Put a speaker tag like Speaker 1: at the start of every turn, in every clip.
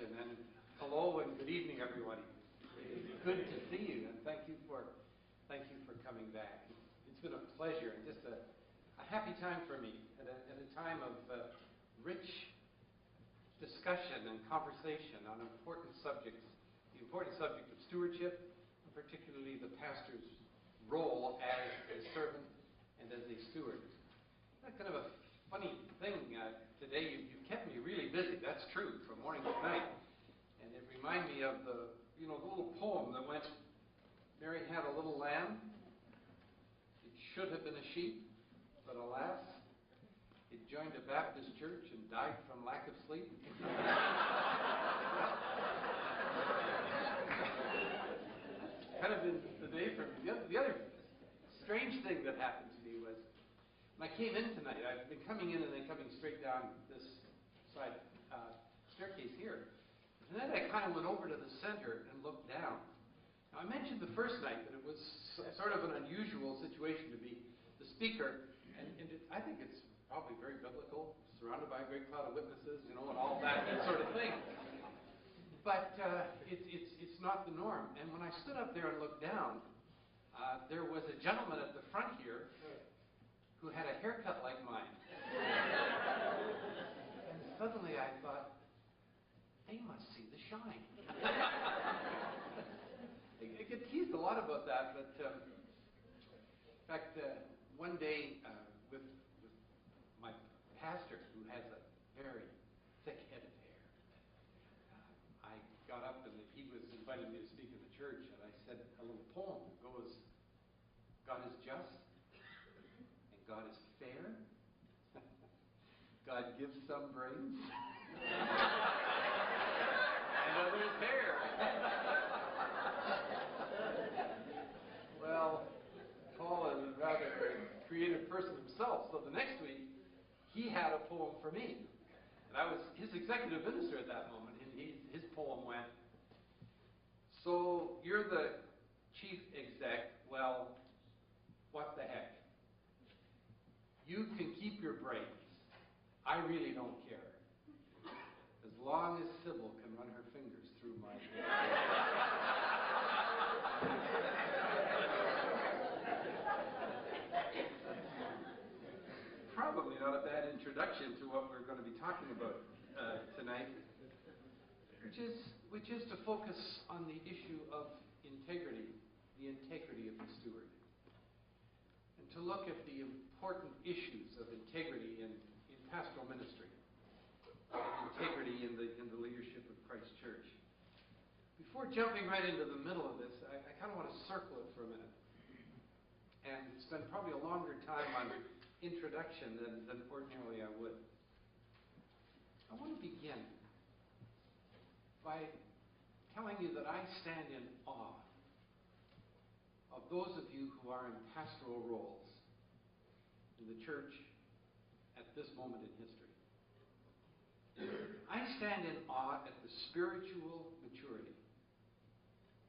Speaker 1: introduction, and hello and good evening, everybody. It's good to see you, and thank you for coming back. It's been a pleasure and just a happy time for me at a time of rich discussion and conversation on important subjects, the important subject of stewardship, and particularly the pastor's role as a servant and as a steward. That's kind of a funny thing today. You've kept me really busy. That's true, from morning to night. And it reminded me of the little poem that went, Mary had a little lamb. It should have been a sheep, but alas, it joined a Baptist church and died from lack of sleep. Kind of been the day for me. The other strange thing that happened to me was, when I came in tonight, I've been coming in and then coming straight down this side staircase here. And then I kind of went over to the center and looked down. Now, I mentioned the first night that it was sort of an unusual situation to be the speaker, and I think it's probably very biblical, surrounded by a great cloud of witnesses, and all that sort of thing. But it's not the norm. And when I stood up there and looked down, there was a gentleman at the front here who had a haircut like mine. And suddenly I thought, they must see the shine. I get teased a lot about that, but in fact, one day with my pastor, who has a very thick head of hair, I got up and he was inviting me to speak in the church, and I said a little poem that goes, God is just, and God is fair. God gives some brains, and others hair. Well, Paul is a rather creative person himself, so the next week he had a poem for me. And I was his executive minister at that moment, and his poem went, so you're the chief exec, well, what the heck? You can keep your brains. I really don't care. As long as Sybil can run her fingers through my hair. Probably not a bad introduction to what we're going to be talking about tonight, which is to focus on the issue of integrity, the integrity of the steward, and to look at the important issues of integrity in pastoral ministry, and integrity in the leadership of Christ Church. Before jumping right into the middle of this, I kind of want to circle it for a minute and spend probably a longer time on introduction than ordinarily I would. I want to begin by telling you that I stand in awe of those of you who are in pastoral roles in the church at this moment in history. I stand in awe at the spiritual maturity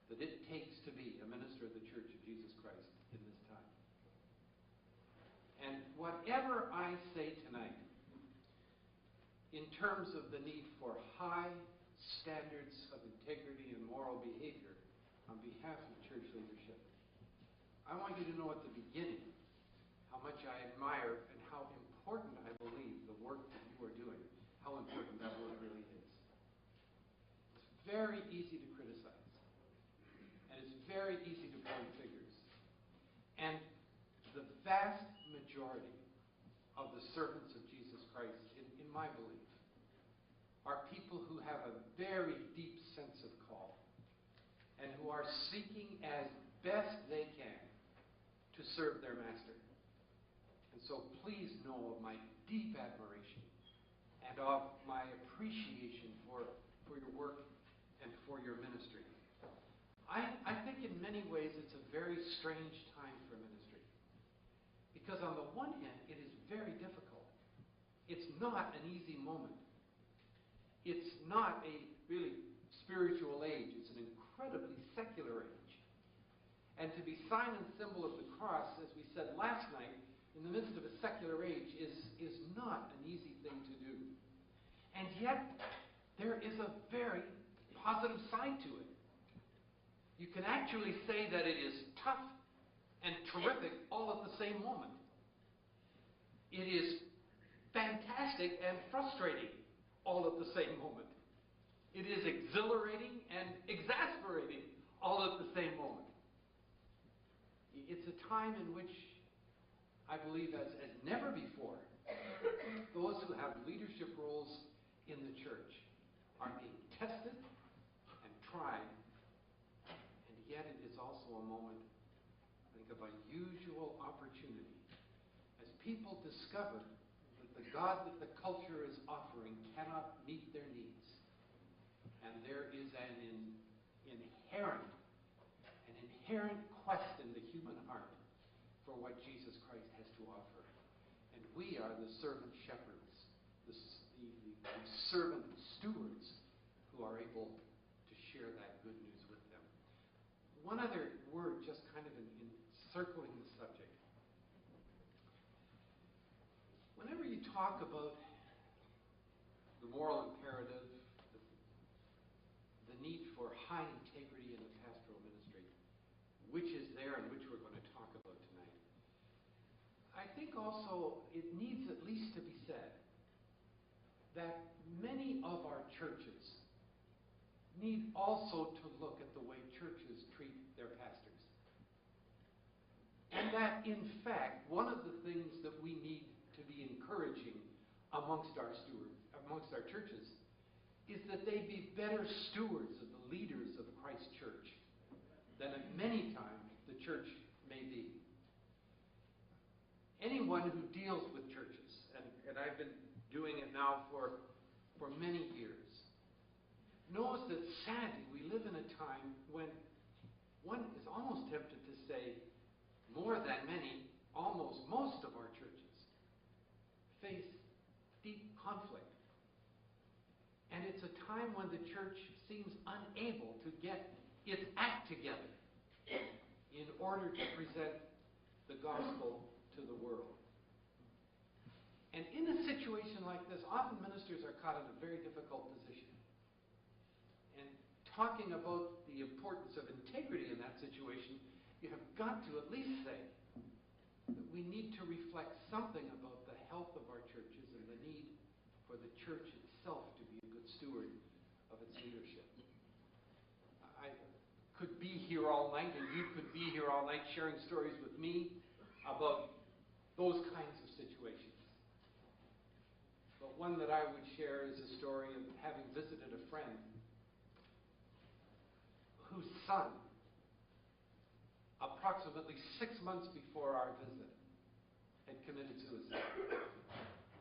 Speaker 1: that it takes to be a minister of the Church of Jesus Christ in this time. And whatever I say tonight, in terms of the need for high standards of integrity and moral behavior on behalf of church leadership, I want you to know at the beginning how much I admire and how important I believe the work that you are doing, how important that work really is. It's very easy to criticize, and it's very easy to point fingers. And the vast majority of the servants of Jesus Christ, in my belief, are people who have a very deep sense of call and who are seeking as best they can to serve their master. And so please know of my deep admiration and of my appreciation for your work and for your ministry. I think in many ways it's a very strange time for ministry. Because on the one hand, it is very difficult. It's not an easy moment. It's not a really spiritual age. It's an incredibly secular age. And to be sign and symbol of the cross, as we said last night, in the midst of a secular age is not an easy thing to do. And yet, there is a very positive side to it. You can actually say that it is tough and terrific all at the same moment. It is fantastic and frustrating all at the same moment. It is exhilarating and exasperating all at the same moment. It's a time in which I believe as never before, those who have leadership roles in the church are being tested and tried, and yet it is also a moment, I think, of unusual opportunity as people discover that the God that the culture is offering cannot meet their needs. And there is an inherent quest in the human heart for what Jesus Christ has to offer. And we are the servant shepherds, the servant stewards who are able to share that good news with them. One other word, just kind of in circling the subject. Whenever you talk about the moral imperative, the need for high integrity in the pastoral ministry, which is there and which we're going to talk about tonight, I think also it needs at least to be said that many of our churches need also to look at the way churches treat their pastors. And that, in fact, one of the things that we need to be encouraging amongst our churches, is that they be better stewards of the leaders of Christ's church than at many times the church may be. Anyone who deals with churches, and I've been doing it now for many years, knows that sadly we live in a time when one is almost tempted to say more than many, almost most of our churches face deep conflict. And it's a time when the church seems unable to get its act together in order to present the gospel to the world. And in a situation like this, often ministers are caught in a very difficult position. And talking about the importance of integrity in that situation, you have got to at least say that we need to reflect something about the health of our churches and the need for the church itself to be a good steward of its leadership. I could be here all night, and you could be here all night sharing stories with me about those kinds of situations. But one that I would share is a story of having visited a friend whose son, approximately 6 months before our visit, had committed suicide.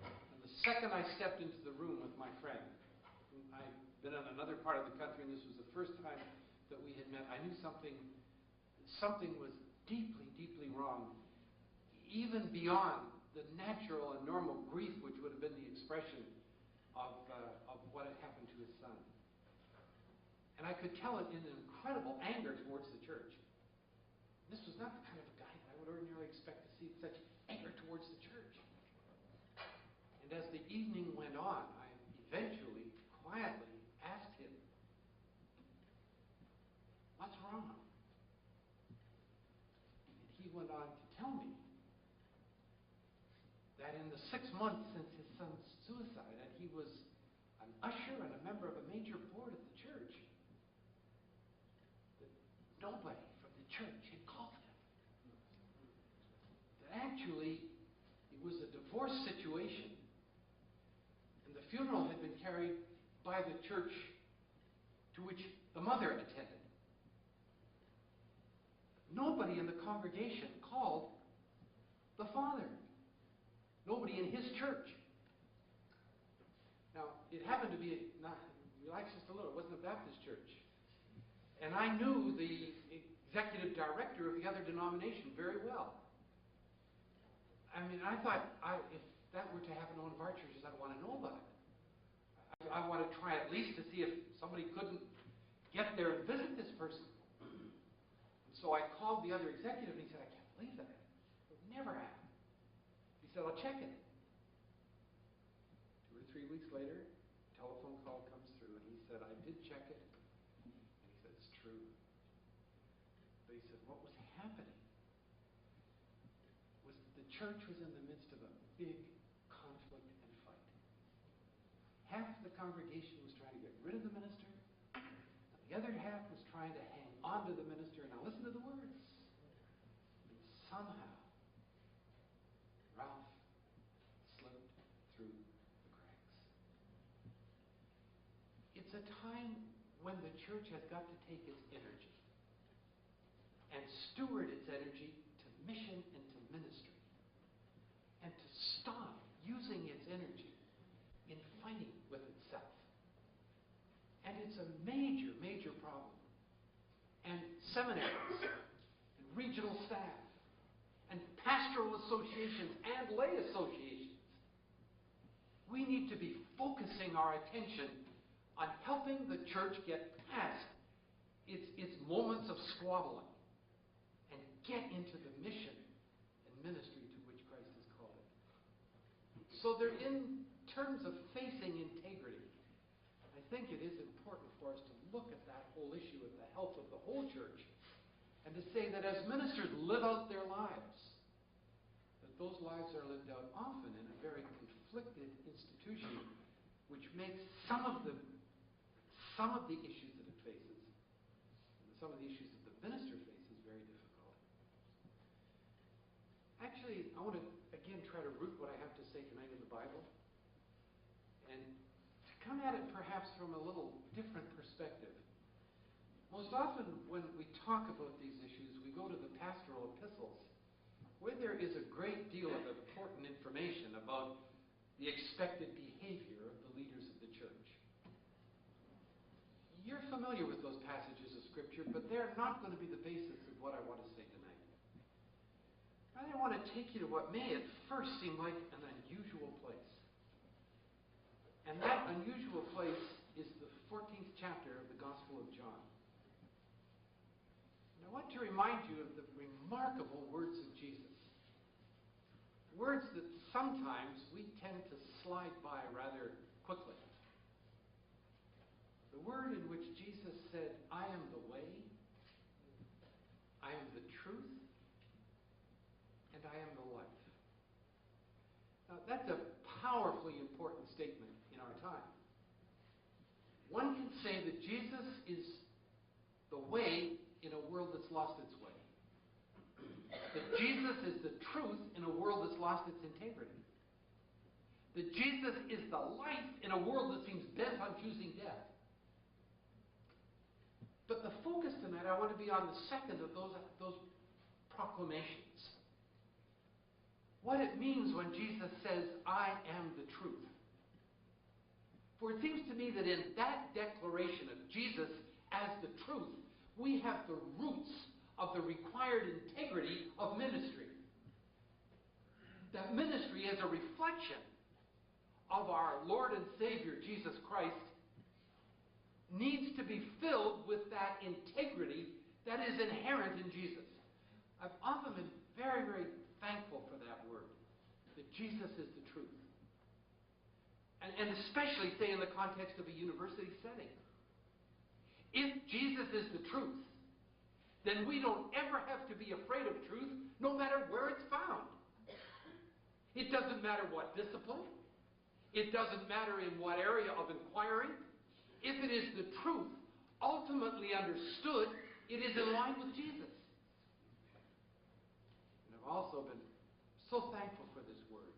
Speaker 1: And the second I stepped into the room with my friend, I'd been in another part of the country, and this was the first time that we had met, I knew something was deeply, deeply wrong, even beyond the natural and normal grief which would have been the expression of what had happened to his son. And I could tell it in an incredible anger towards the church. This was not the kind of a guy that I would ordinarily expect to see such anger towards the church. And as the evening went on, I eventually, quietly asked him, "What's wrong?" And he went on to tell me that in the 6 months since his son's suicide, and he was an usher and a member of a major board at the church, that nobody from the church had called him. That actually it was a divorce situation, and the funeral had been carried by the church to which the mother attended. Nobody in the congregation called the father. Nobody in his church. Now, it happened to be, relax just a little, it wasn't a Baptist church. And I knew the executive director of the other denomination very well. I mean, I thought, if that were to happen to one of our churches, I'd want to know about it. I want to try at least to see if somebody couldn't get there and visit this person. And so I called the other executive, and he said, "I can't believe that. It would never happen." He said, "I'll check it." 2 or 3 weeks later, a telephone call comes through, said, I did check it. And he said, it's true. But he said, what was happening was the church was in the midst of a big conflict and fight. Half the congregation was trying to get rid of the minister. The other half was trying to hang on to the minister. Now listen to the words. And somehow, Ralph slipped through the cracks. It's a time when the church has got to take its energy and steward its energy to mission and to ministry, and to stop using its energy in fighting with itself. And it's a major, major problem. And seminaries, and regional staff, and pastoral associations, and lay associations, we need to be focusing our attention on helping the church get past its moments of squabbling and get into the mission and ministry to which Christ has called it. So they're in terms of facing integrity. I think it is important for us to look at that whole issue of the health of the whole church and to say that as ministers live out their lives, that those lives are lived out often in a very conflicted institution, which makes some of the issues that it faces, and some of the issues that the minister faces, very difficult. Actually, I want to again try to root what I have to say tonight in the Bible, and to come at it perhaps from a little different perspective. Most often when we talk about these issues, we go to the pastoral epistles, where there is a great deal of important information about the expected behavior of the leaders of the church. You're familiar with those passages of Scripture, but they're not going to be the basis of what I want to say tonight. I want to take you to what may at first seem like an unusual place. And that unusual place is the 14th chapter of the Gospel of John. And I want to remind you of the remarkable words of Jesus. Words that sometimes we tend to slide by rather quickly. The word in which Jesus said, I am the way, I am the truth, and I am the life. Now, that's a powerfully important statement in our time. One can say that Jesus is the way in a world that's lost its way. That Jesus is the truth in a world that's lost its integrity. That Jesus is the life in a world that seems bent on choosing death. But the focus tonight, I want to be on the second of those proclamations. What it means when Jesus says, I am the truth. For it seems to me that in that declaration of Jesus as the truth, we have the roots of the required integrity of ministry. That ministry as a reflection of our Lord and Savior, Jesus Christ, needs to be filled with that integrity that is inherent in Jesus. I've often been very, very thankful for that word, that Jesus is the truth. And especially, say, in the context of a university setting. If Jesus is the truth, then we don't ever have to be afraid of truth, no matter where it's found. It doesn't matter what discipline. It doesn't matter in what area of inquiry. If it is the truth, ultimately understood, it is in line with Jesus. And I've also been so thankful for this word.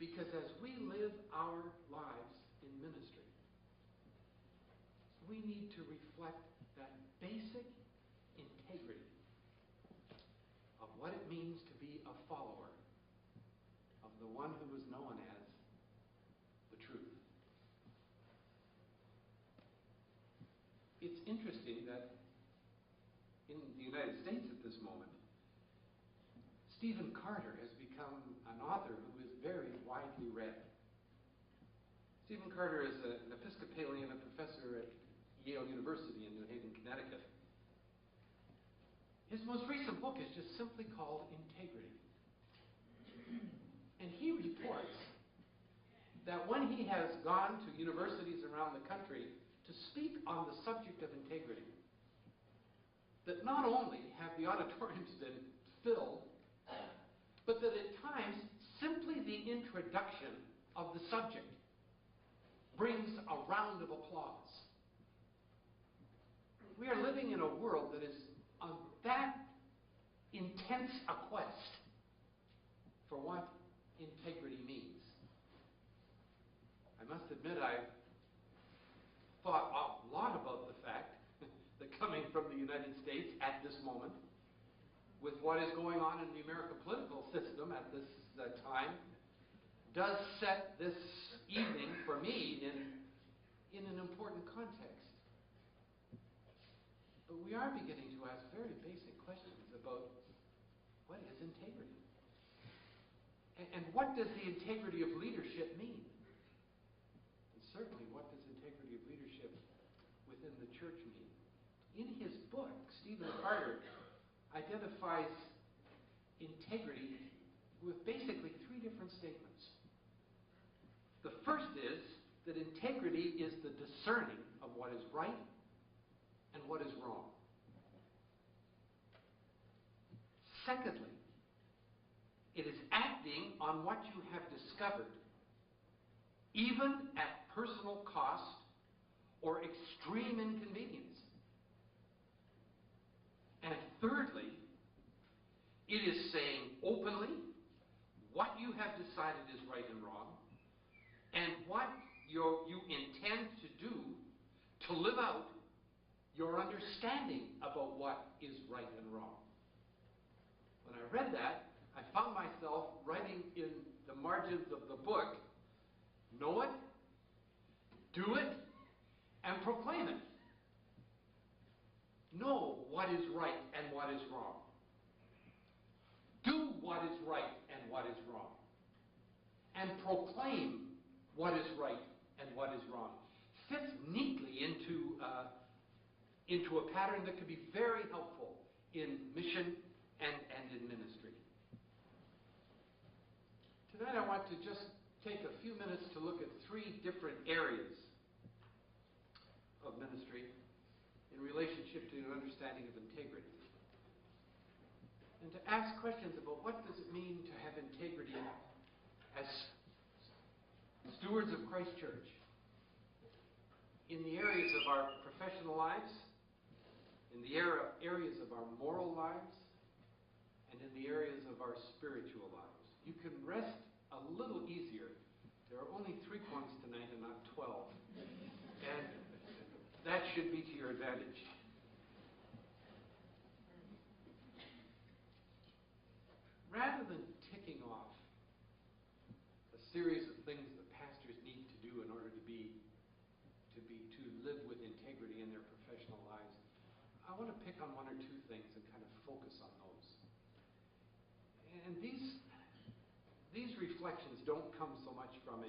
Speaker 1: Because as we live our lives in ministry, we need to reflect that basic integrity of what it means to be a follower of the one who is known as the truth. It's interesting that in the United States at this moment, Stephen Carter has become an author who is very widely read. Stephen Carter is an Episcopalian, a professor at Yale University in New Haven, Connecticut. His most recent book is just simply called Integrity. And he reports that when he has gone to universities around the country to speak on the subject of integrity, that not only have the auditoriums been filled, but that at times simply the introduction of the subject brings a round of applause. We are living in a world that is on that intense a quest for what integrity means. I must admit I've thought a lot about the fact that coming from the United States at this moment, with what is going on in the American political system at this time, does set this evening for me in an important context. But we are beginning to ask very basic questions about what is integrity? And what does the integrity of leadership mean? And certainly, what does integrity of leadership within the church mean? In his book, Stephen Carter identifies integrity with basically three different statements. The first is that integrity is the discerning of what is right and what is wrong. Secondly, it is acting on what you have discovered, even at personal cost or extreme inconvenience. And thirdly, it is saying openly what you have decided is right and wrong, and what you intend to do to live out your understanding about what is right and wrong. When I read that, I found myself writing in the margins of the book, know it, do it, and proclaim it. Know what is right and what is wrong. Do what is right and what is wrong. And proclaim what is right and what is wrong. Fits neatly into a pattern that could be very helpful in mission and in ministry. Tonight I want to just take a few minutes to look at three different areas of ministry in relationship to an understanding of integrity. And to ask questions about what does it mean to have integrity as stewards of Christ Church in the areas of our professional lives, in the areas of our moral lives, and in the areas of our spiritual lives. You can rest a little easier. There are only 3 points tonight and not 12. And that should be to your advantage. Rather than ticking off a series of things that pastors need to do in order to live with integrity in their professional lives, I want to pick on one or two things and kind of focus on those. And these reflections don't come so much from a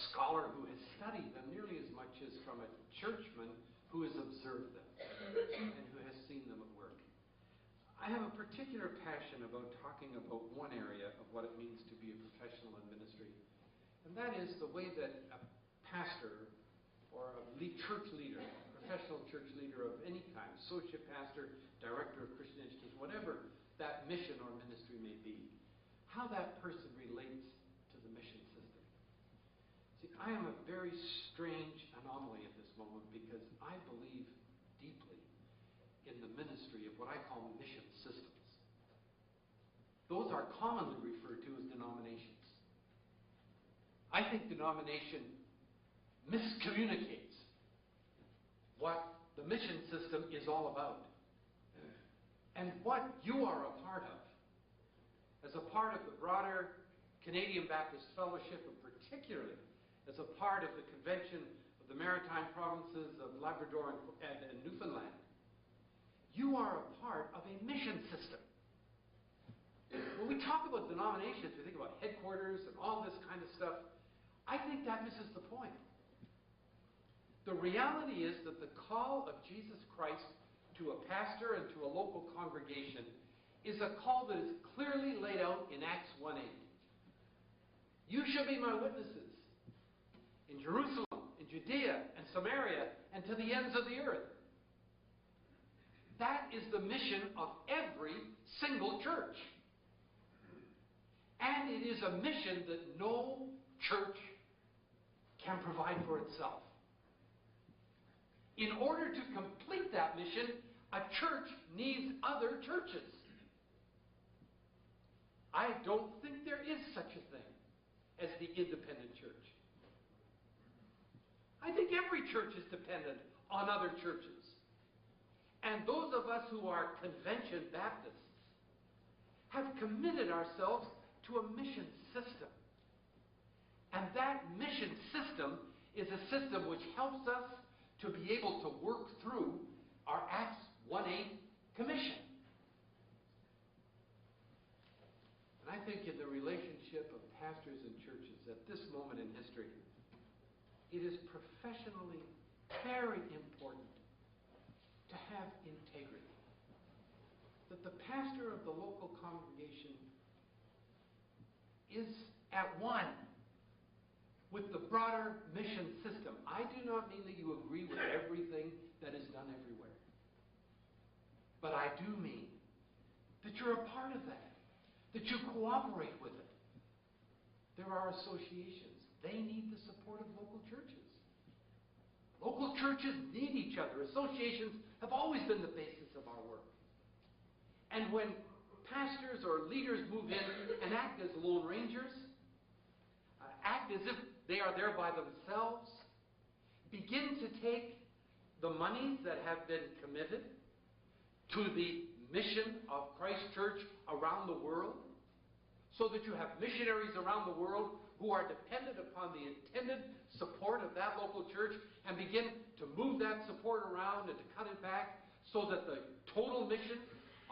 Speaker 1: scholar who has studied them nearly as much as from a churchman who has observed them and who has seen them at work. I have a particular passion about talking about one area of what it means to be a professional in ministry, and that is the way that a pastor or a church leader, professional church leader of any kind, associate pastor, director of Christian institutions, whatever that mission or ministry may be, how that person relates to the mission system. See, I am a very strange anomaly at this moment because I believe deeply in the ministry of what I call mission systems. Those are commonly referred to as denominations. I think denomination miscommunicates what the mission system is all about and what you are a part of. As a part of the broader Canadian Baptist Fellowship, and particularly as a part of the Convention of the Maritime Provinces of Labrador and Newfoundland, you are a part of a mission system. When we talk about denominations, we think about headquarters and all this kind of stuff. I think that misses the point. The reality is that the call of Jesus Christ to a pastor and to a local congregation is a call that is clearly laid out in Acts 1:8. You shall be my witnesses in Jerusalem, in Judea, and Samaria, and to the ends of the earth. That is the mission of every single church. And it is a mission that no church can provide for itself. In order to complete that mission, a church needs other churches. I don't think there is such a thing as the independent church. I think every church is dependent on other churches. And those of us who are Convention Baptists have committed ourselves to a mission system. And that mission system is a system which helps us to be able to work through our Acts 1:8 commission. And I think in the relationship of pastors and churches at this moment in history, it is professionally very important to have integrity. That the pastor of the local congregation is at one with the broader mission system. I do not mean that you agree with everything that is done everywhere. But I do mean that you're a part of that you cooperate with it. There are associations. They need the support of local churches. Local churches need each other. Associations have always been the basis of our work. And when pastors or leaders move in and act as lone rangers, act as if they are there by themselves, begin to take the monies that have been committed to the mission of Christ Church around the world, so that you have missionaries around the world who are dependent upon the intended support of that local church, and begin to move that support around and to cut it back so that the total mission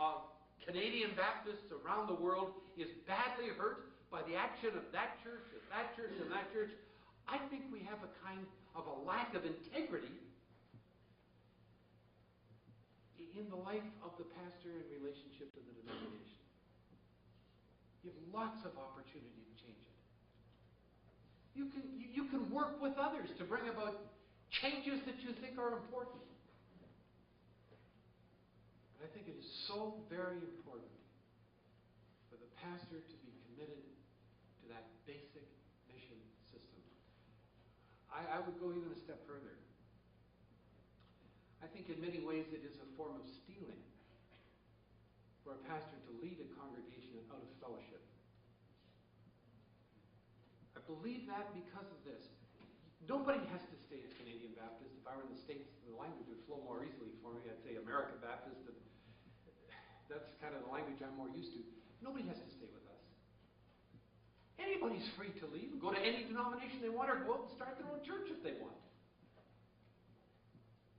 Speaker 1: of Canadian Baptists around the world is badly hurt by the action of that church and that church and that church. I think we have a kind of a lack of integrity in the life of the pastor in relationship to the denomination. You have lots of opportunity to change it. You can work with others to bring about changes that you think are important. And I think it is so very important for the pastor to be committed to that basic mission system. I would go even a step further. I think in many ways it is a form of stealing for a pastor to lead a congregation out of fellowship. I believe that because of this. Nobody has to stay a Canadian Baptist. If I were in the States, the language would flow more easily for me. I'd say American Baptist, and that's kind of the language I'm more used to. Nobody has to stay with us. Anybody's free to leave and go to any denomination they want, or go out and start their own church if they want.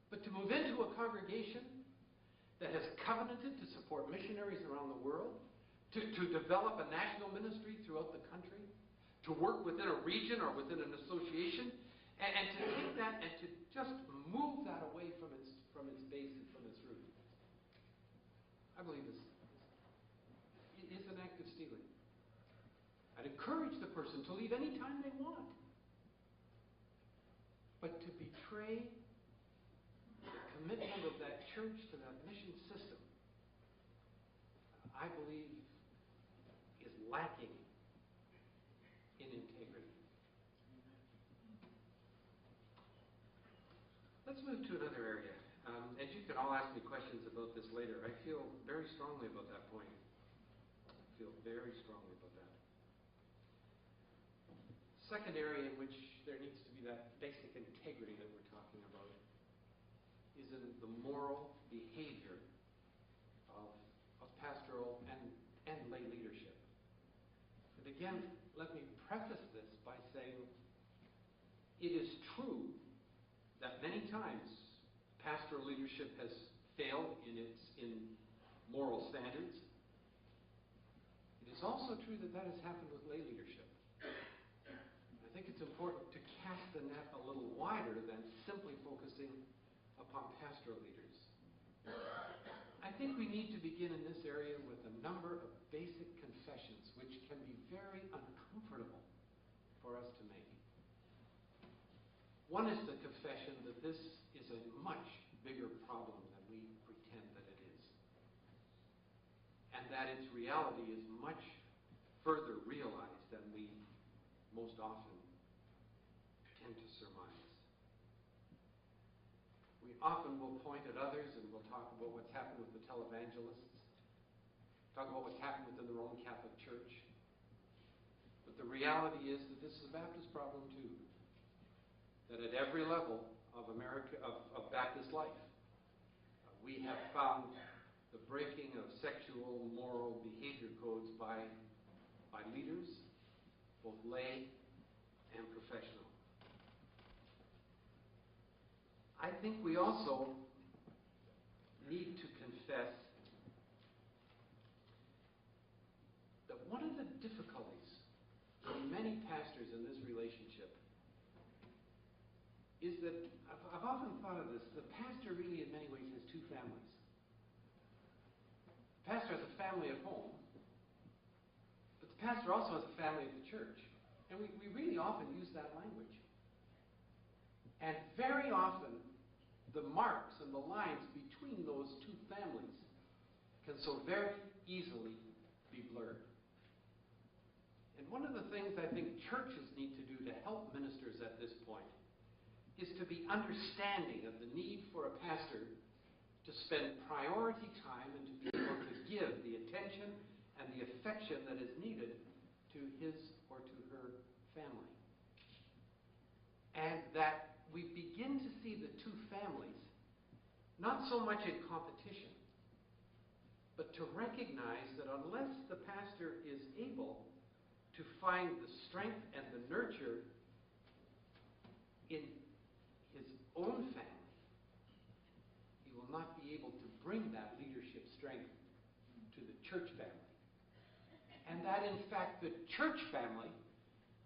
Speaker 1: But to move into a congregation that has covenanted to support missionaries around the world, to develop a national ministry throughout the country, to work within a region or within an association, and to take that and to just move that away from its base and from its root, I believe it is an act of stealing. I'd encourage the person to leave any time they want. But to betray the commitment of that church to that mission system, I believe, is lacking in integrity. Let's move to another area. And you can all ask me questions about this later. I feel very strongly about that point. I feel very strongly about that. Second area in which there needs to be that basic integrity that we're talking about is in the moral behavior of pastoral and lay leadership. And again, let me preface this by saying it is true that many times pastoral leadership has failed in moral standards. It is also true that has happened with lay leadership. I think it's important to cast the net a little wider than simply focusing upon pastoral leaders. I think we need to begin in this area with a number of basic confessions which can be very uncomfortable One is the confession that this is a much bigger problem than we pretend that it is, and that its reality is much further realized than we most often tend to surmise. We often will point at others and we'll talk about what's happened with the televangelists, talk about what's happened within the Roman Catholic Church. But the reality is that this is a Baptist problem too. That at every level of Baptist life, we have found the breaking of sexual, moral behavior codes by leaders, both lay and professional. I think we also need to confess that one of the difficulties for many pastors in this relationship is that, I've often thought of this, the pastor really in many ways has two families. The pastor has a family at home, but the pastor also has a family at the church. And we really often use that language. And very often, the marks and the lines between those two families can so very easily be blurred. And one of the things I think churches need to do to help ministers at this point is to be understanding of the need for a pastor to spend priority time and to be able to give the attention and the affection that is needed to his or to her family. And that we begin to see the two families not so much in competition, but to recognize that unless the pastor is able to find the strength and the nurture in his own family, he will not be able to bring that leadership strength to the church family. And that, in fact, the church family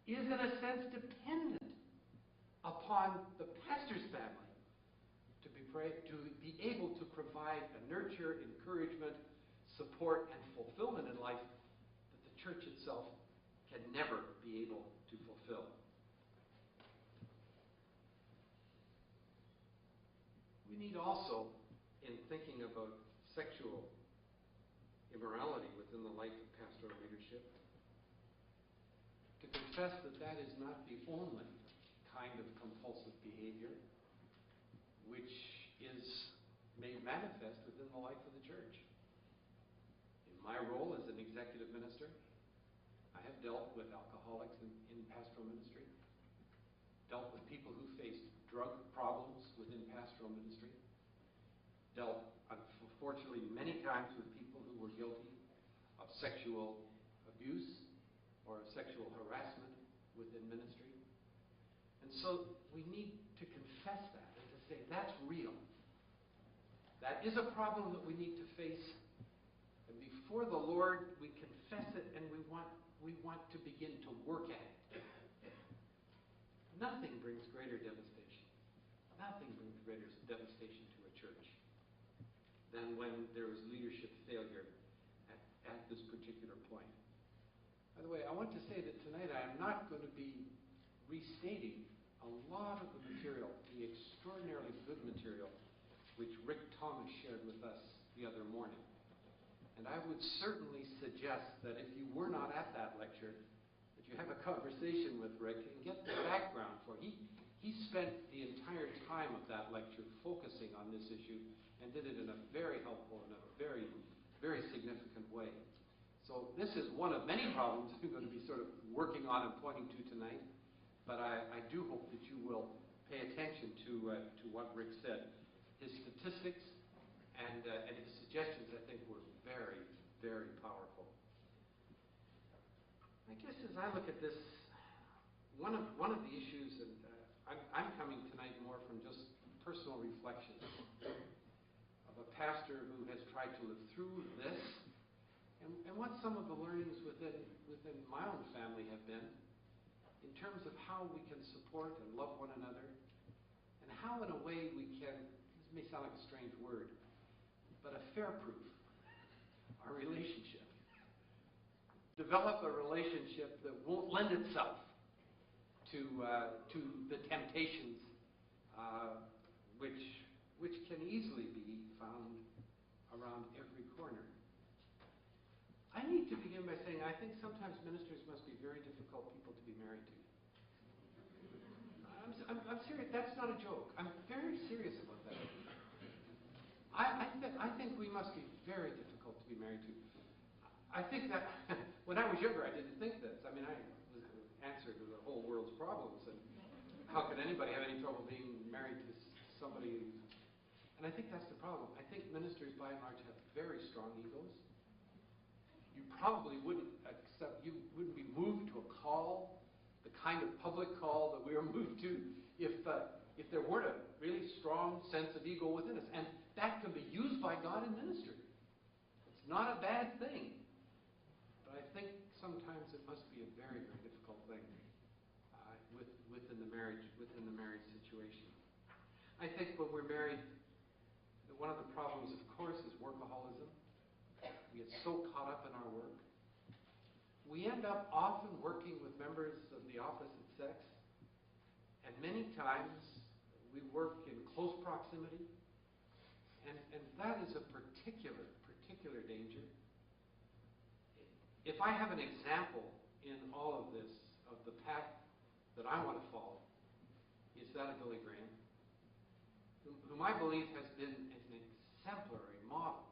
Speaker 1: is, in a sense, dependent upon the pastor's family to be able to provide a nurture, encouragement, support, and fulfillment in life that the church itself can never be able to fulfill. We need also, in thinking about sexual immorality within the life of pastoral leadership, to confess that that is not the only kind of compulsive behavior which is made manifest within the life of the church. In my role as an executive minister, I have dealt with alcoholics in pastoral ministry, dealt with people who faced drug problems within pastoral ministry, dealt, unfortunately, many times with people who were guilty of sexual abuse or of sexual harassment within ministry. And so we need to confess that and to say, that's real. That is a problem that we need to face. And before the Lord, we confess it and we want to begin to work at it. Nothing brings greater devastation. Nothing brings greater devastation to a church than when there is leadership failure at this particular point. By the way, I want to say that tonight I am not going to be restating a lot of the material, the extraordinarily good material, which Rick Thomas shared with us the other morning. And I would certainly suggest that if you were not at that lecture, that you have a conversation with Rick and get the background for it. He spent the entire time of that lecture focusing on this issue and did it in a very helpful and a very, very significant way. So this is one of many problems I'm going to be sort of working on and pointing to tonight. But I do hope that you will pay attention to what Rick said. His statistics and his suggestions, I think, were very, very powerful. I guess as I look at this, one of the issues, and I'm coming tonight more from just personal reflection of a pastor who has tried to live through this, and what some of the learnings within my own family have been in terms of how we can support and love one another, and how in a way we can, this may sound like a strange word, but affair-proof our relationship. Develop a relationship that won't lend itself to the temptations which can easily be found around every corner. I need to begin by saying I think sometimes ministers must be very difficult people to be married to. I'm serious. That's not a joke. I'm very serious about that. I think we must be very difficult to be married to. I think that when I was younger, I didn't think this. I mean, I was the answer to the whole world's problems, and how could anybody have any trouble being married to somebody? And I think that's the problem. I think ministers, by and large, have very strong egos. You probably wouldn't be moved to a call, the kind of public call that we are moved to, if there weren't a really strong sense of ego within us. And that can be used by God in ministry. It's not a bad thing. But I think sometimes it must be a very, very difficult thing within the marriage situation. I think when we're married, one of the problems, of course, is workaholism. We get so caught up in our work. We end up often working with members of the opposite sex, and many times we work in close proximity, and that is a particular danger. If I have an example in all of this of the path that I want to follow, it's that of Billy Graham, whom I believe has been an exemplary model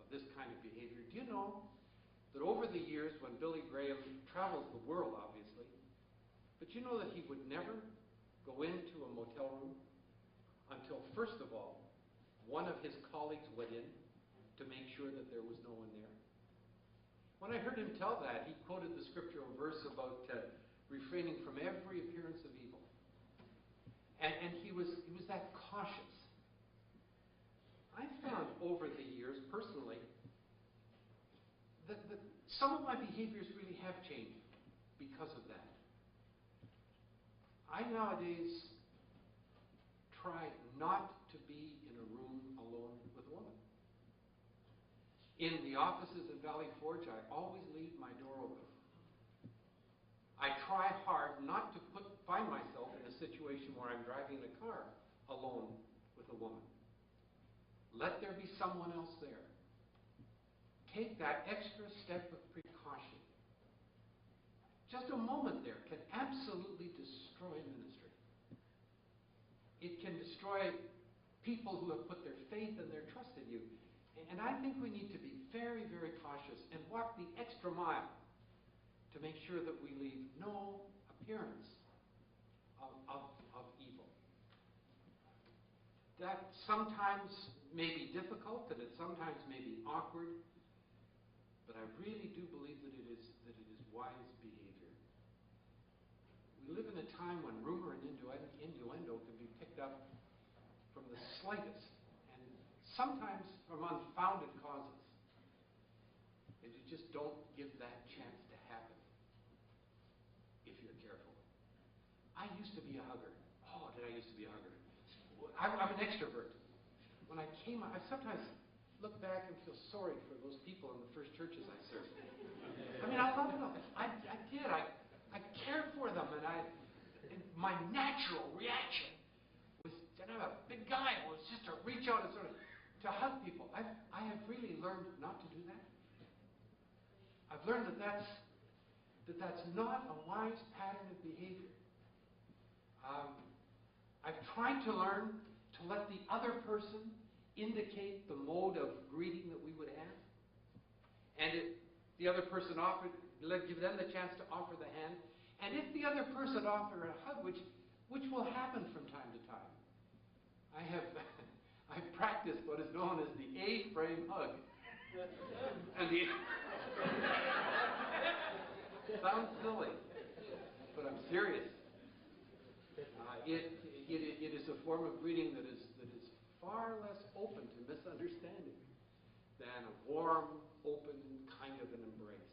Speaker 1: of this kind of behavior. Do you know that over the years, when Billy Graham travels the world, obviously, but you know that he would never go into a motel room until, first of all, one of his colleagues went in to make sure that there was no one there. When I heard him tell that, he quoted the scriptural verse about refraining from every appearance of evil. And he was that cautious. I found over the years, personally, that some of my behaviors really have changed because of that. I nowadays try not to be in a room alone with a woman. In the offices in Valley Forge, I always leave my door open. I try hard not to find myself in a situation where I'm driving in a car alone with a woman. Let there be someone else there. Take that extra step of precaution. Just a moment there can absolutely destroy ministry. It can destroy people who have put their faith and their trust in you. And I think we need to be very, very cautious and walk the extra mile to make sure that we leave no appearance of evil. That sometimes may be difficult, and it sometimes may be awkward, but I really do believe that it is wise behavior. We live in a time when rumor and innuendo can be picked up from the slightest, and sometimes from unfounded causes. And you just don't give that chance to happen if you're careful. I used to be a hugger. Oh, did I used to be a hugger? I'm an extrovert. When I came out, I sometimes look back and feel sorry for those people in the first churches I served. I mean, I loved them. I did. I cared for them, and my natural reaction was, and I'm a big guy, was just to reach out and sort of to hug people. I have really learned not to do that. I've learned that that's not a wise pattern of behavior. I've tried to learn to let the other person indicate the mode of greeting that we would have. And if the other person give them the chance to offer the hand. And if the other person offer a hug, which will happen from time to time, I've practiced what is known as the A-frame hug. And sounds silly, but I'm serious. It is a form of greeting that is far less open to misunderstanding than a warm, open kind of an embrace.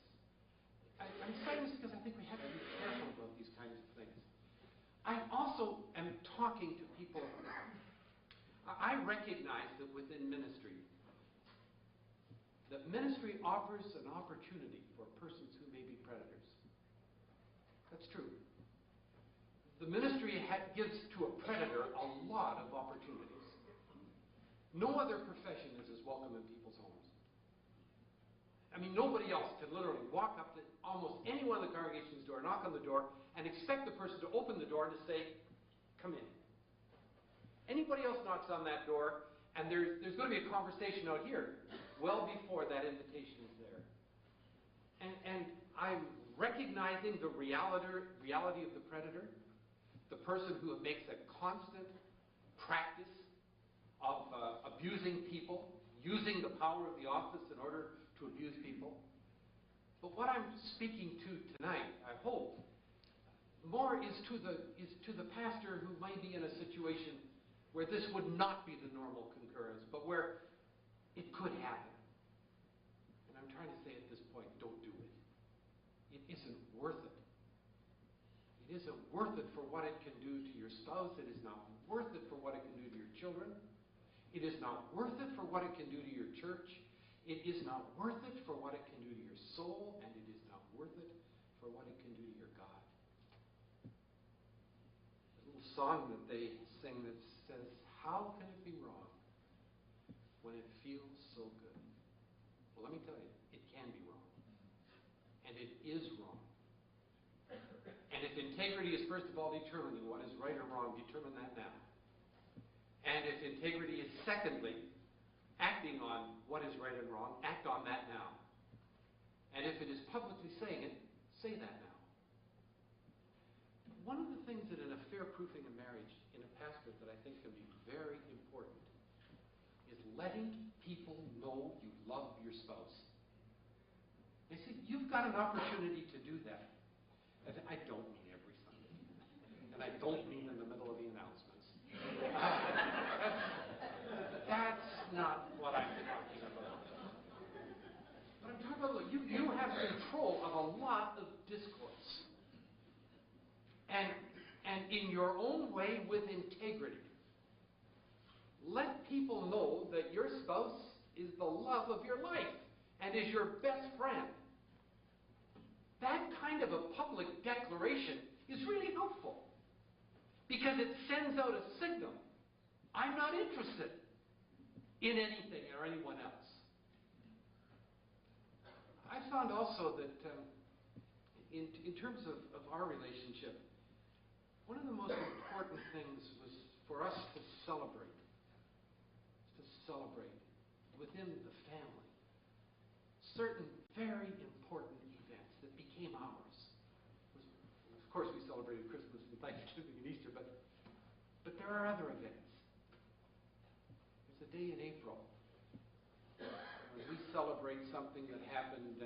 Speaker 1: I'm saying this because I think we have to be careful about these kinds of things. I also am talking to people. I recognize that within ministry, that ministry offers an opportunity for persons who may be predators. That's true. The ministry gives to a predator a lot of opportunities. No other profession is as welcome in people's homes. I mean, nobody else can literally walk up to almost anyone in the congregation's door, knock on the door, and expect the person to open the door and to say, "Come in." Anybody else knocks on that door, and there's going to be a conversation out here well before that invitation is there. And I'm recognizing the reality of the predator, the person who makes a constant practice of abusing people, using the power of the office in order to abuse people. But what I'm speaking to tonight, I hope, more is to the pastor who might be in a situation where this would not be the normal concurrence, but where it could happen. And I'm trying to say at this point, don't do it. It isn't worth it. It isn't worth it for what it can do to your spouse. It is not worth it for what it can do to your children. It is not worth it for what it can do to your church. It is not worth it for what it can do to your soul, and it is not worth it for what it can do to your God. A little song that they sing that says, "How can it be wrong when it feels so good?" Well, let me tell you, it can be wrong. And it is wrong. And if integrity is first of all determining what is right or wrong, determine that now. And if integrity is secondly acting on what is right and wrong, act on that now. And if it is publicly saying it, say that now. One of the things that in affair proofing a marriage in a pastorate that I think can be very important is letting people know you love your spouse. They say, you've got an opportunity to do that. And I don't mean every Sunday. And I don't mean in the middle of the announcements. That's not what I'm talking about. But I'm talking about you have control of a lot of discourse. And in your own way with integrity, let people know that your spouse is the love of your life and is your best friend. That kind of a public declaration is really helpful because it sends out a signal. I'm not interested in anything or anyone else. I found also that in terms of our relationship, one of the most important things was for us to celebrate within the family certain very important events that became ours. Of course, we celebrated Christmas and Thanksgiving and Easter, but there are other events. There's a day in April when we celebrate something that happened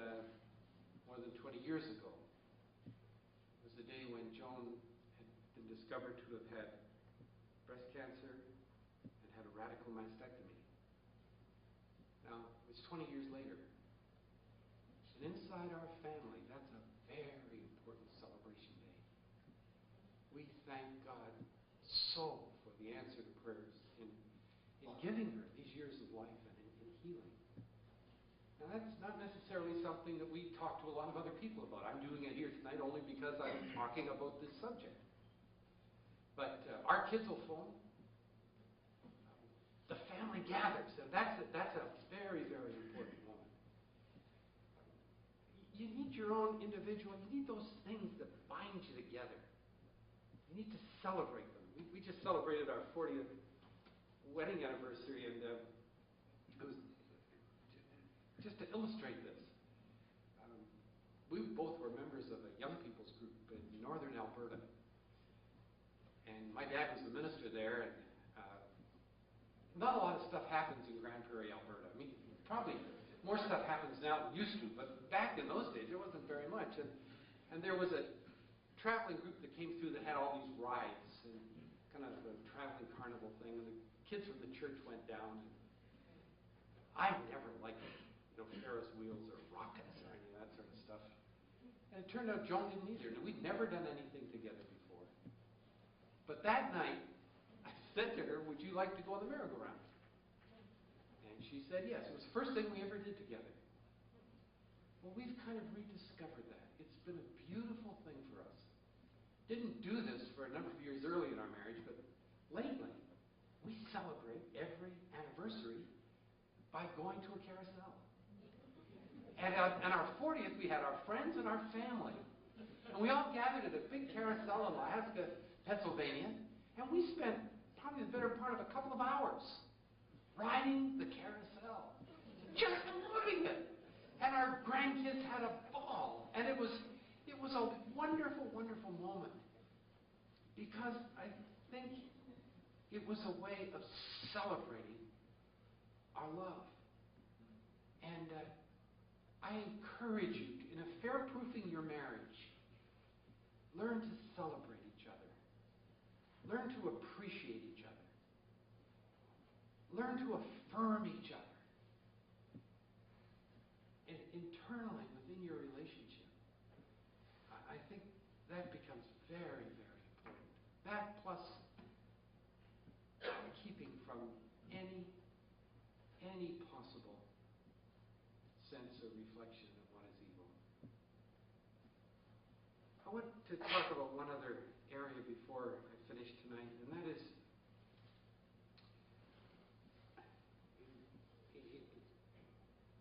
Speaker 1: more than 20 years ago. It was the day when Joan had been discovered to have had breast cancer and had a radical mastectomy. Now, it was 20 years later. And inside our family, that's a very important celebration day. We thank God so for the answer to prayers in giving her these years of life and in healing. Now, that's not necessarily something that we talk to a lot of other people about. I'm doing it here tonight only because I'm talking about this subject. But our kids will phone. The family gathers, and that's a very, very important moment. You need your own individual, you need those things that bind you together. You need to celebrate them. We just celebrated our 40th wedding anniversary, and it was just to illustrate this. We both were members of a young people's group in northern Alberta. And my dad was the minister there, and not a lot of stuff happens in Grand Prairie, Alberta. I mean, probably more stuff happens now than used to, but back in those days, there wasn't very much. And there was a traveling group that came through that had all these rides and kind of a traveling carnival thing, and the kids from the church went down. And I never liked Ferris wheels or rockets or any of that sort of stuff. And it turned out Joan didn't either. And we'd never done anything together before. But that night, I said to her, would you like to go on the merry-go-round? And she said yes. It was the first thing we ever did together. Well, we've kind of rediscovered that. It's been a beautiful thing for us. didn't do this for a number of years early in our marriage, but lately we celebrate every anniversary by going to a carousel. And on our 40th, we had our friends and our family. And we all gathered at a big carousel in Alaska, Pennsylvania, and we spent probably the better part of a couple of hours riding the carousel, just loving it. And our grandkids had a ball. And it was a wonderful, wonderful moment, because I think it was a way of celebrating our love. And I encourage you, in affair-proofing your marriage, learn to celebrate each other. Learn to appreciate each other. Learn to affirm each other. And internally, within your relationship, I think that becomes very, very important. That plus keeping from any possible sense or reflection of what is evil. I want to talk about one other area before I finish tonight, and that is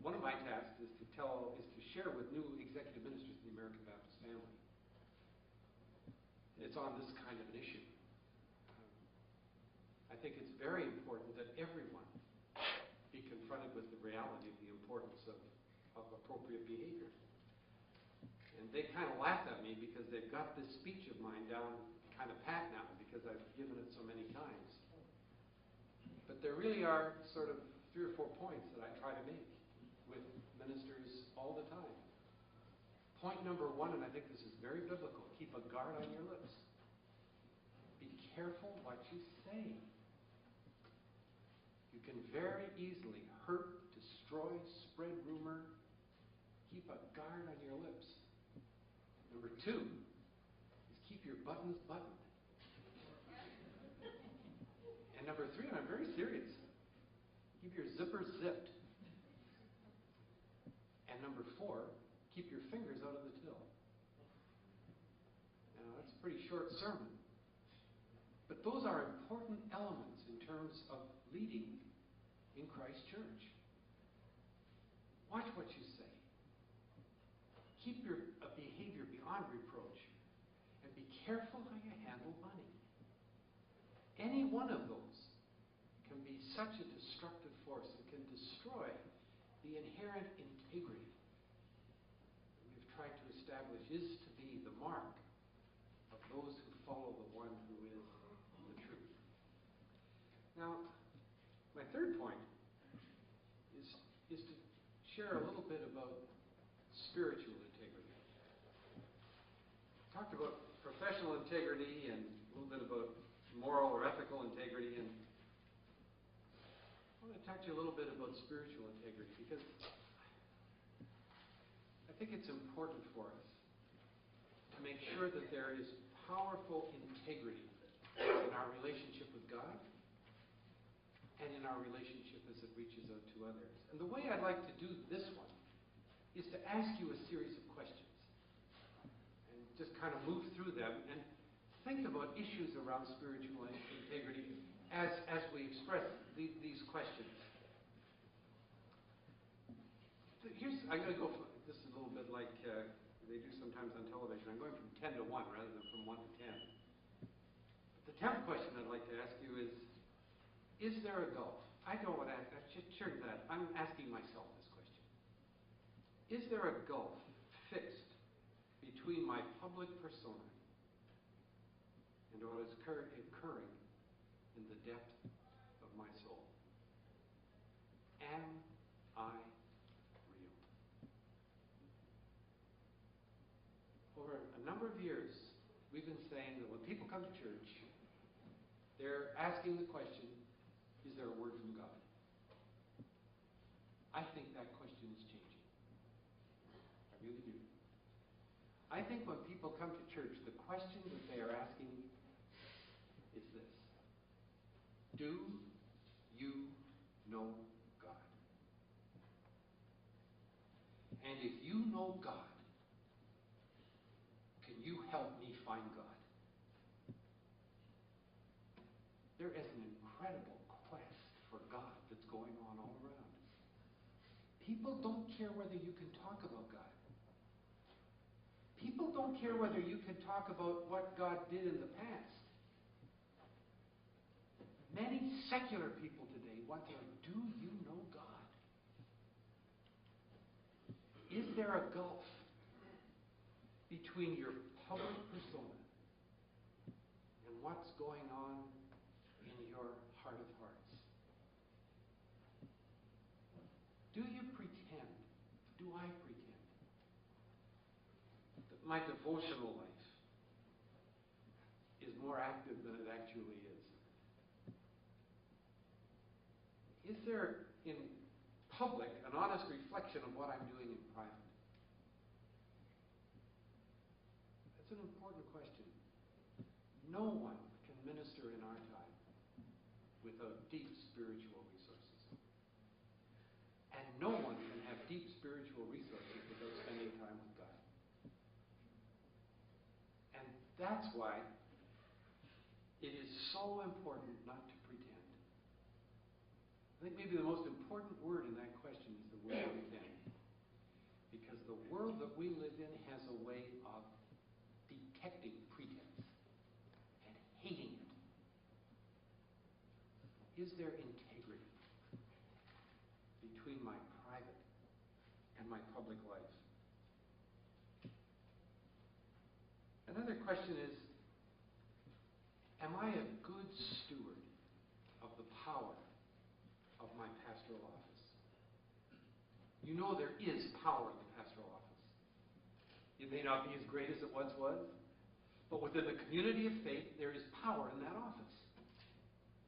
Speaker 1: one of my tasks is to share with new executive ministers in the American Baptist family. And it's on this kind of an issue. I think it's very important that everyone be confronted with the reality of the importance of appropriate behavior. And they kind of laugh at me because they've got this speech of mine down kind of pat now because I've given it so many times. But there really are sort of 3 or 4 points that I try to make with ministers all the time. Point number 1, and I think this is very biblical, keep a guard on your lips. Be careful what you say. You can very easily hurt, destroy, spread rumor. Keep a guard on your lips. Number 2 is keep your buttons buttoned. And number 3, and I'm very serious, keep your zippers zipped. And number 4, keep your fingers out of the till. Now, that's a pretty short sermon. But those are important elements in terms of leading in Christ's church. Watch what you say. Keep your behavior beyond reproach. And be careful how you handle money. Any one of those can be such a destructive force and can destroy the inherent integrity that we've tried to establish is to be the mark of those who follow the one who is the truth. Now, my third point is to share a little bit about spiritual integrity. Talked about professional integrity and a little bit about moral or ethical integrity, and I want to talk to you a little bit about spiritual integrity because I think it's important for us to make sure that there is powerful integrity in our relationship with God and in our relationship as it reaches out to others. And the way I'd like to do this one is to ask you a series of questions and just kind of move through them and think about issues around spiritual integrity as we express these questions. I'm going to go, this is a little bit like they do sometimes on television. I'm going from 10 to 1 rather than from 1 to 10. But the 10th question I'd like to ask you is there a gulf? I don't want to ask that. Sure that. I'm asking myself this question. Is there a gulf fixed between my public persona and what is occurring in the depth of my soul? Am I real? Over a number of years, we've been saying that when people come to church, they're asking the question, is there a word from God? I think that question is changing. I really do. I think when people come to church, the question that they are asking is this: do you know God? And if you know God, can you help me find God? incredible quest for God that's going on all around. People don't care whether you can talk about God. People don't care whether you can talk about what God did in the past. Many secular people today want to know, do you know God? Is there a gulf between your public persona and what's going on in your heart of hearts? Do you pretend? Do I pretend that my devotional life is more active than it actually is? Is there in public an honest reflection of what I'm doing in private? That's an important question. No one can minister in our time without deep spiritual resources. And no one can have deep spiritual resources without spending time with God. And that's why it is so important not to pretend. I think maybe the most important word in that question is the word pretend. Because the world that we live in has a way of detecting pretense and hating it. Is there integrity between my private and my public life? Another question is, am I a good steward of the power of my pastoral office? You know there is power in the pastoral office. It may not be as great as it once was, but within the community of faith, there is power in that office.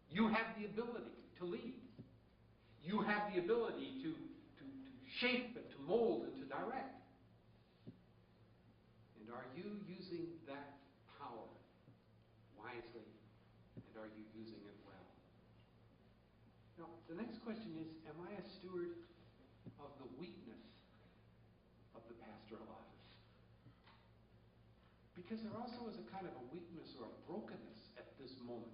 Speaker 1: You have the ability to lead. You have the ability to shape and to mold and to direct. And are you using that power wisely? And are you using it well? Now, the next question is, am I a steward of the weakness of the pastoral office? Because there also is a kind of a weakness or a brokenness at this moment.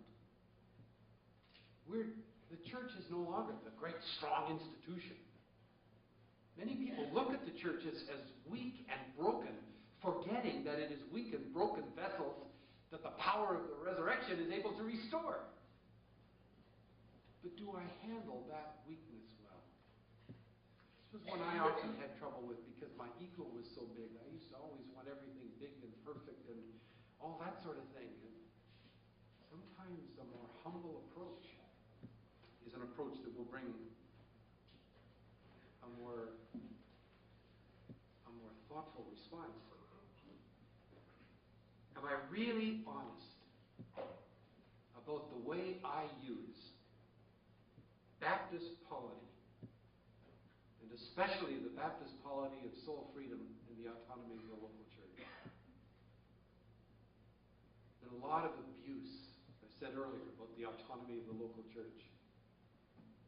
Speaker 1: The church is no longer the great, strong institution. Many people look at the church as weak and broken, forgetting that it is weak and broken vessels that the power of the resurrection is able to restore. But do I handle that weakness well? This was one I often had trouble with because my ego was so big. I used to always want everything big and perfect and all that sort of thing. And sometimes a more humble approach is an approach that will bring a more thoughtful response. Am I really honest about the way I use Baptist polity, and especially the Baptist polity of soul freedom and the autonomy of the local church? There's been a lot of abuse, as I said earlier, about the autonomy of the local church.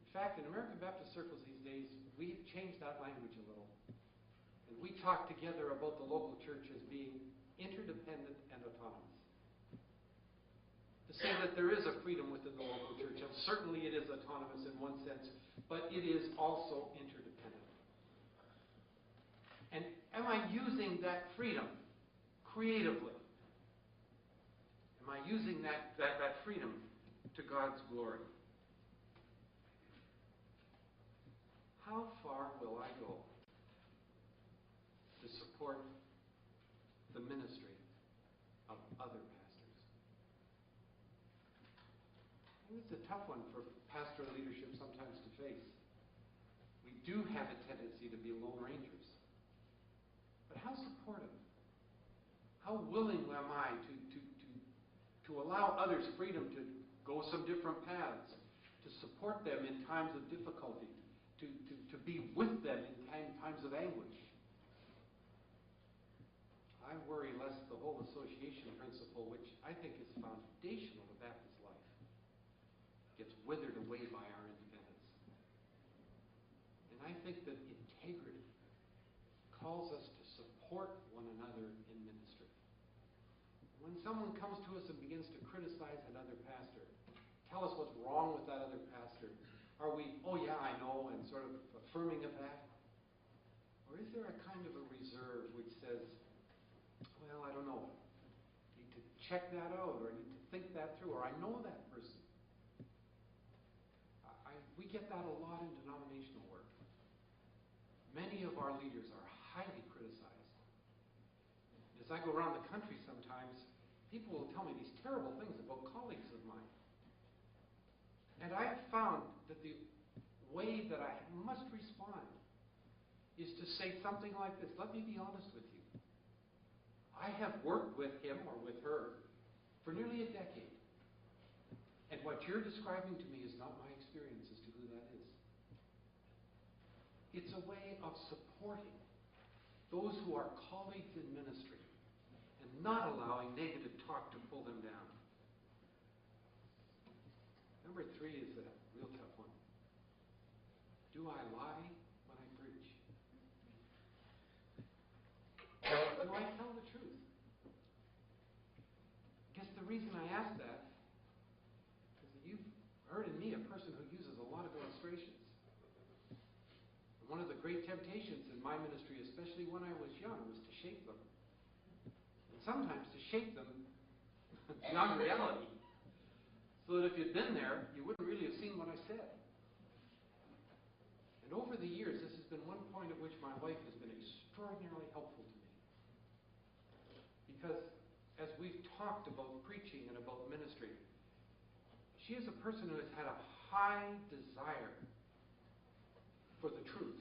Speaker 1: In fact, in American Baptist circles these days, we've changed that language a little. And we talk together about the local church as being interdependent and autonomous. To say that there is a freedom within the local church, and certainly it is autonomous in one sense, but it is also interdependent. And am I using that freedom creatively? Am I using that freedom to God's glory? How far will I go to support the ministry of other pastors? And it's a tough one for pastoral leadership sometimes to face. We do have a tendency to be lone rangers. But how supportive? How willing am I to allow others freedom to go some different paths, to support them in times of difficulty, to be with them in times of anguish? I worry lest the whole association principle, which I think is foundational to Baptist life, gets withered away by our independence. And I think that integrity calls us to support one another in ministry. When someone comes to us and begins to criticize another pastor, tell us what's wrong with that other pastor? Are we, oh yeah, I know, and sort of affirming of that? Or is there a kind of a reserve which says, well, I don't know, I need to check that out, or I need to think that through, or I know that person? We get that a lot in denominational work. Many of our leaders are highly criticized. As I go around the country sometimes, people will tell me these terrible things about colleagues of mine. And I've found that the way that I must respond is to say something like this. Let me be honest with you. I have worked with him or with her for nearly a decade. And what you're describing to me is not my experience as to who that is. It's a way of supporting those who are colleagues in ministry and not allowing negative talk to pull them down. Number 3 is a real tough one. Do I lie when I preach? Do I tell the truth? I guess the reason I ask that is that you've heard in me a person who uses a lot of illustrations. And one of the great temptations in my ministry, especially when I was young, was to shape them. And sometimes to shape them beyond reality. So that if you'd been there, you wouldn't really have seen what I said. And over the years, this has been one point at which my wife has been extraordinarily helpful to me. Because as we've talked about preaching and about ministry, she is a person who has had a high desire for the truth.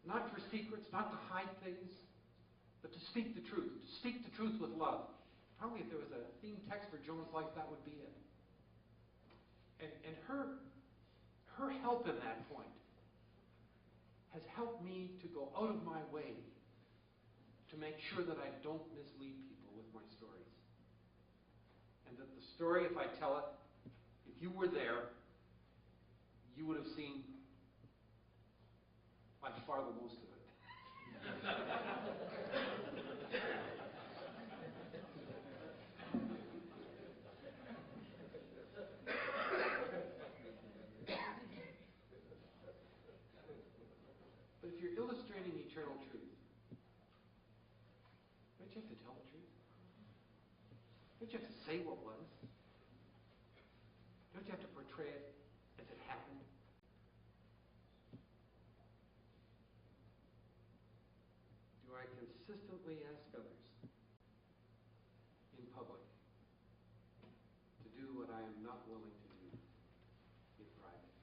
Speaker 1: Not for secrets, not to hide things, but to speak the truth. To speak the truth with love. Probably if there was a theme text for Joan's life, that would be it. And her help in that point has helped me to go out of my way to make sure that I don't mislead people with my stories. And that the story, if I tell it, if you were there, you would have seen by far the most of it. But if you're illustrating eternal truth, don't you have to tell the truth? Don't you have to say what was? Don't you have to portray it as it happened? Do I consistently ask others in public to do what I am not willing to do in private?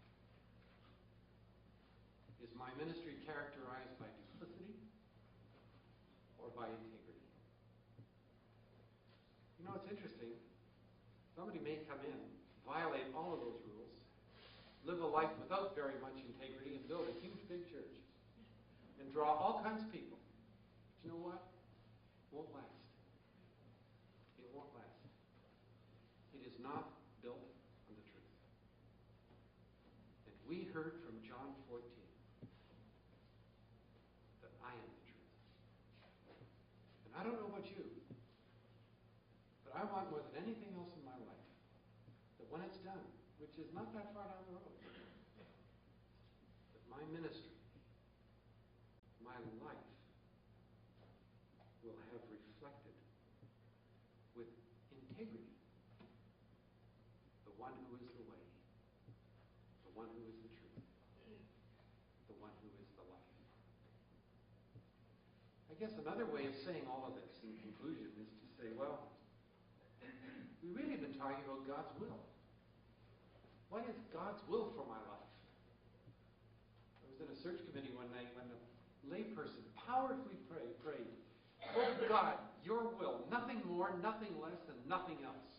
Speaker 1: Is my ministry characterized by duplicity or by integrity? You know, it's interesting. Somebody may come in, violate all of those rules, live a life without very much integrity, and build a huge big church, and draw all kinds of people. But you know what? It won't last. It won't last. It is not built on the truth. And we heard from John 14 that I am the truth. And I don't know about you, but I want more than anything else in my life that when it's done, which is not that far down the road, that my ministry, my life, will have reflected with integrity the one who is the way, the one who is the truth, the one who is the life. I guess another way of saying all of this in conclusion is to say, well, we've really been talking about God's will. What is God's will for my life? I was in a search committee one night when a layperson powerfully prayed, oh God, your will, nothing more, nothing less, and nothing else.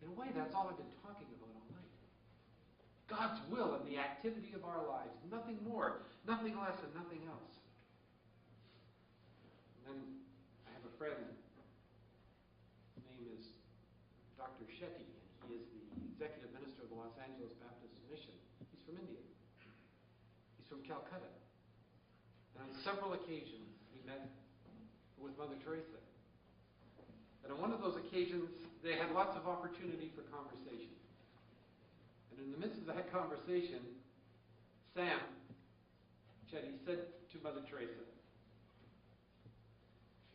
Speaker 1: In a way, that's all I've been talking about all night. God's will in the activity of our lives, nothing more, nothing less, and nothing else. And then I have a friend, his name is Dr. Shetty, and he is the executive minister of the Los Angeles Baptist Mission. He's from India. He's from Calcutta. And on several occasions, he met with Mother Teresa. And on one of those occasions, they had lots of opportunity for conversation. And in the midst of that conversation, Sam, Chetty, said to Mother Teresa,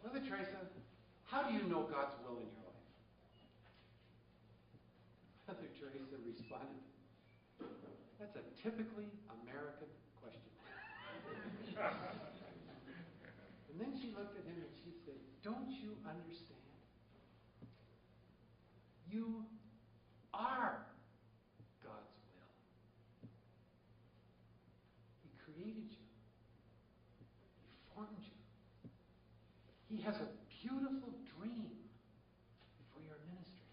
Speaker 1: Mother Teresa, how do you know God's will in your life? Mother Teresa responded, that's a typically American question. And then she looked at him and she said, don't you understand? You are God's will. He created you. He formed you. He has a beautiful dream for your ministry.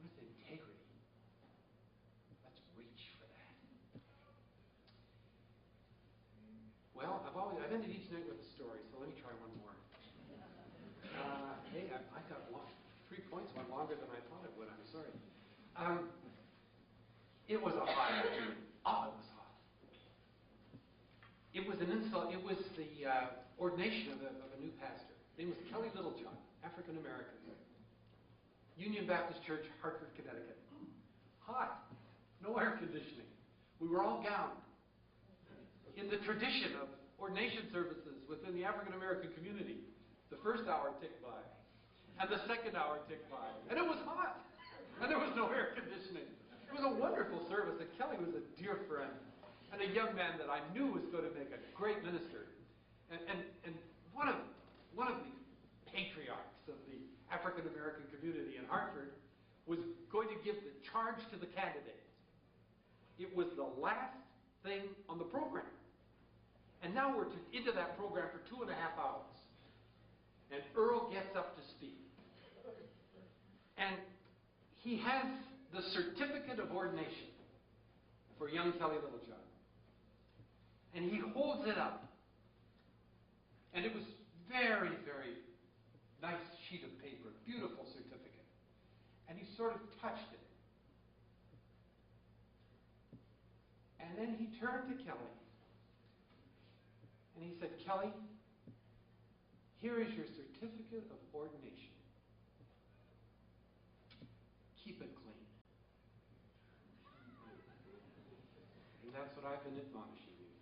Speaker 1: With integrity, let's reach for that. Well, I've ended each night with a story, so let me try one more. Hey, I got 3 points, one longer than I thought it would. I'm sorry. It was a hot afternoon. Oh, it was hot. It was an insult. It was the ordination of a new pastor. His name was Kelly Littlejohn, African American. Union Baptist Church, Hartford, Connecticut. Hot. No air conditioning. We were all gowned. In the tradition of ordination services within the African American community, the first hour ticked by, and the second hour ticked by, and it was hot, and there was no air conditioning. It was a wonderful service, and Kelly was a dear friend, and a young man that I knew was going to make a great minister. And one of the patriarchs of the African American community in Hartford was going to give the charge to the candidate. It was the last thing on the program. And now we're into that program for 2.5 hours. And Earl gets up to speak. And he has the certificate of ordination for young Kelly Littlejohn. And he holds it up. And it was very, very nice sheet of paper, beautiful certificate. And he sort of touched it. And then he turned to Kelly. And he said, Kelly, here is your certificate of ordination. Keep it clean. And that's what I've been admonishing you.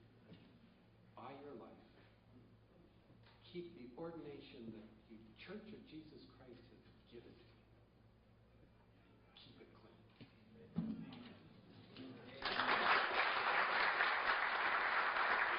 Speaker 1: By your life, keep the ordination that the Church of Jesus Christ has given you.